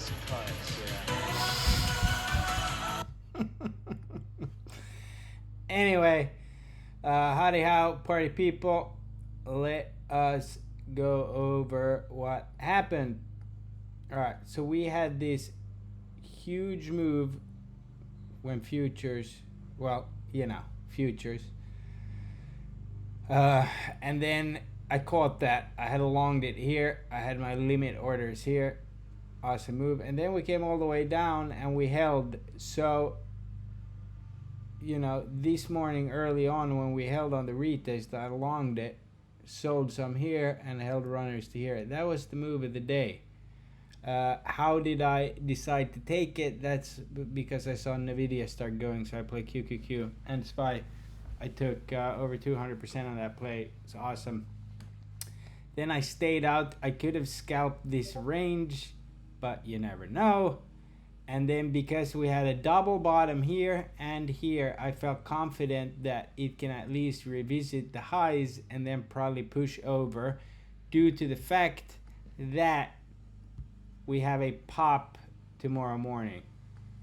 suppose, yeah. Anyway, howdy how, party people. Let us go over what happened. Alright, so we had this huge move when futures, well, futures. Uh, and then I caught that. I had longed it here. I had my limit orders here. Awesome move. And then we came all the way down and we held. So, this morning early on when we held on the retest, I longed it, sold some here, and held runners to here. That was the move of the day. How did I decide to take it? That's because I saw Nvidia start going, so I played QQQ and SPY. I took over 200% on that play. It's awesome. Then I stayed out. I could have scalped this range, but you never know. And then because we had a double bottom here and here, I felt confident that it can at least revisit the highs and then probably push over, due to the fact that we have a pop tomorrow morning.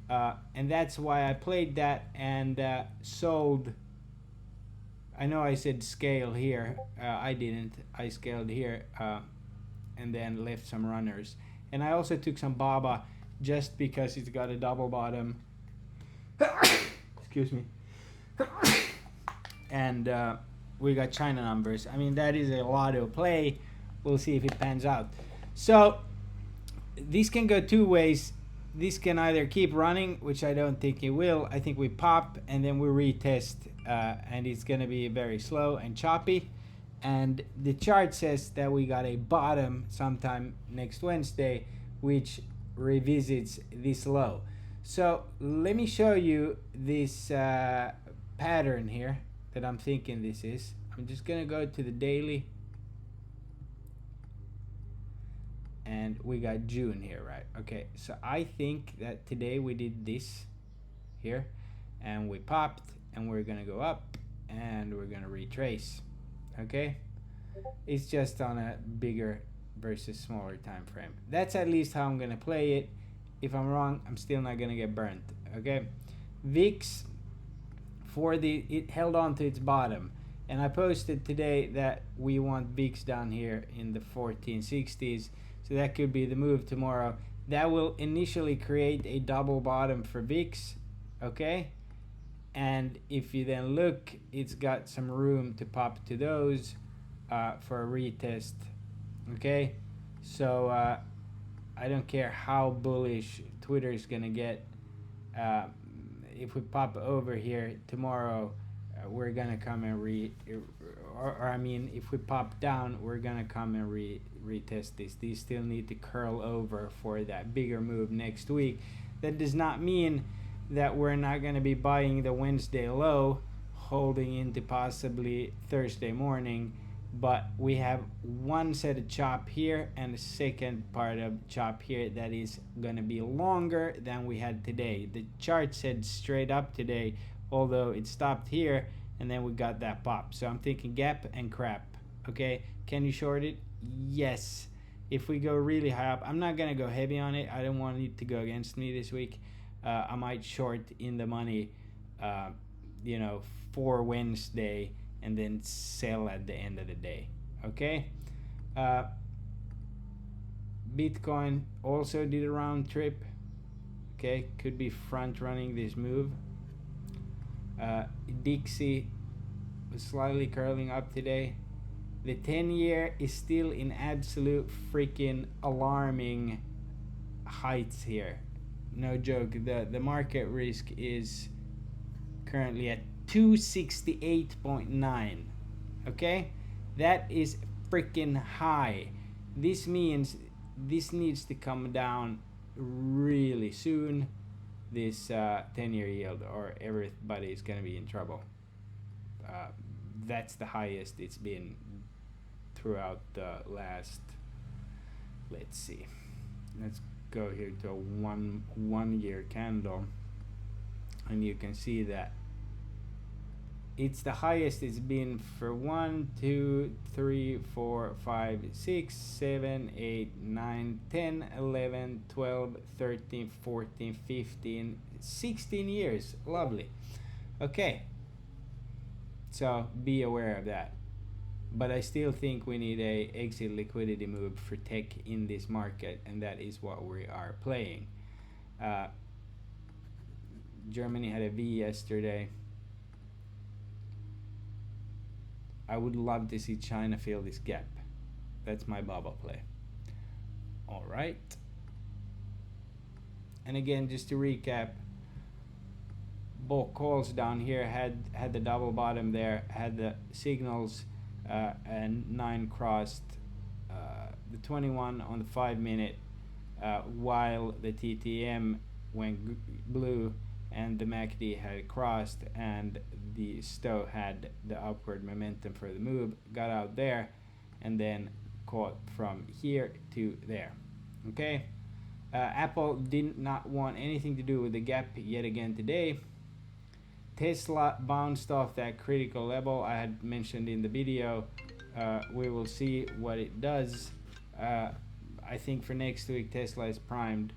And that's why I played that and sold. I know I said scale here. I didn't. I scaled here and then left some runners. And I also took some BABA just because it's got a double bottom. Excuse me. And we got China numbers. I mean, that is a lotto play. We'll see if it pans out. So these can go two ways. This can either keep running, which I don't think it will. I think we pop and then we retest, and it's going to be very slow and choppy. And the chart says that we got a bottom sometime next Wednesday, which revisits this low. So let me show you this pattern here that I'm thinking this is. I'm just going to go to the daily. And we got June here, right? Okay, so I think that today we did this here and we popped and we're gonna go up and we're gonna retrace. Okay, it's just on a bigger versus smaller time frame. That's at least how I'm gonna play it. If I'm wrong, I'm still not gonna get burnt. Okay, VIX it held on to its bottom, and I posted today that we want VIX down here in the 1460s. So that could be the move tomorrow. That will initially create a double bottom for VIX, okay? And if you then look, it's got some room to pop to those for a retest, okay? So I don't care how bullish Twitter is gonna get. If we pop over here tomorrow, we're gonna come and if we pop down, we're gonna come and retest this. These still need to curl over for that bigger move next week. That does not mean that we're not gonna be buying the Wednesday low, holding into possibly Thursday morning. But we have one set of chop here and a second part of chop here that is gonna be longer than we had today. The chart said straight up today, although it stopped here and then we got that pop. So I'm thinking gap and crap. Okay, can you short it? Yes. If we go really high up, I'm not gonna go heavy on it. I don't want it to go against me this week. I might short in the money, for Wednesday and then sell at the end of the day. Okay. Bitcoin also did a round trip. Okay, could be front running this move. Dixie was slightly curling up today. The 10-year is still in absolute freaking alarming heights here. No joke. The market risk is currently at 268.9. Okay, that is freaking high. This means this needs to come down really soon, this 10-year yield, or everybody is going to be in trouble. That's the highest it's been throughout the last, let's see, let's go here to a one year candle, and you can see that It's the highest it's been for 1, 2, 3, 4, 5, 6, 7, 8, 9, 10, 11, 12, 13, 14, 15, 16 years. Lovely. Okay, so be aware of that. But I still think we need a exit liquidity move for tech in this market, and that is what we are playing. Germany had a V yesterday. I would love to see China fill this gap. That's my bubble play. All right. And again, just to recap, bulk calls down here had the double bottom there, had the signals, and 9 crossed the 21 on the 5-minute, while the TTM went blue and the MACD had crossed, and the STO had the upward momentum for the move, got out there, and then caught from here to there. Okay. Apple did not want anything to do with the gap yet again today. Tesla bounced off that critical level I had mentioned in the video. We will see what it does. I think for next week Tesla is primed.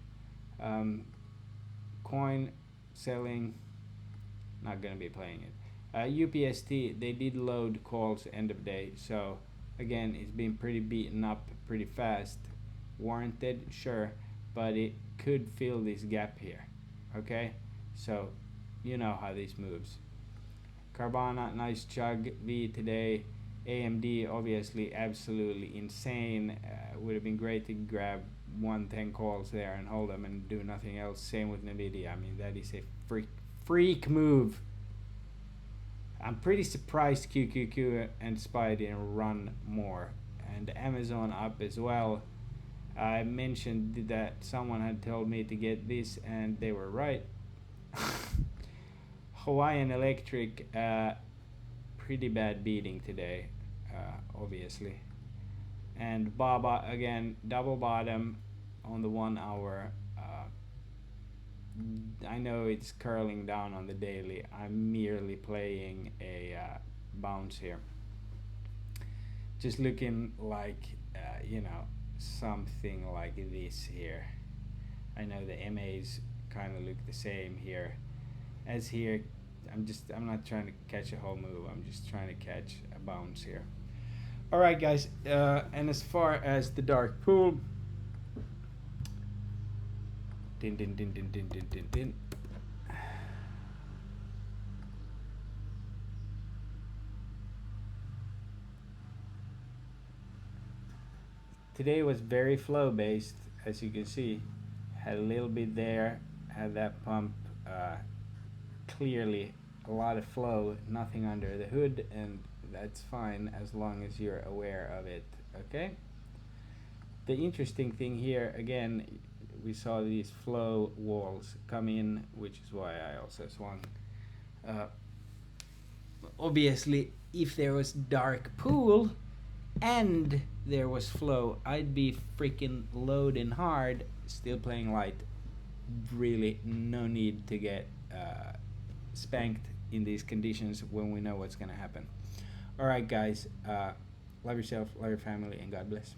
Coin selling, not gonna be playing it. UPST, they did load calls end of day, so again it's been pretty beaten up pretty fast. Warranted, sure, but it could fill this gap here. Okay, so you know how this moves. Carvana, nice chug. V today. AMD obviously absolutely insane. Would have been great to grab 110 calls there and hold them and do nothing else. Same with Nvidia. I mean, that is a freak move. I'm pretty surprised QQQ and SPY didn't run more. And Amazon up as well. I mentioned that someone had told me to get this and they were right. Hawaiian Electric, pretty bad beating today, obviously. And Baba again, double bottom on the 1 hour. I know it's curling down on the daily. I'm merely playing a bounce here. Just looking like, something like this here. I know the MAs kind of look the same here as here. I'm not trying to catch a whole move. I'm just trying to catch a bounce here. All right, guys. And as far as the dark pool, din din din din din din din din. Today was very flow based, as you can see. Had a little bit there, had that pump. Clearly a lot of flow, nothing under the hood, and that's fine as long as you're aware of it. Okay. The interesting thing here, again, we saw these flow walls come in, which is why I also swung. Obviously, if there was dark pool and there was flow, I'd be freaking loading hard, still playing light. Really no need to get spanked in these conditions when we know what's gonna happen. All right, guys, love yourself, love your family, and God bless.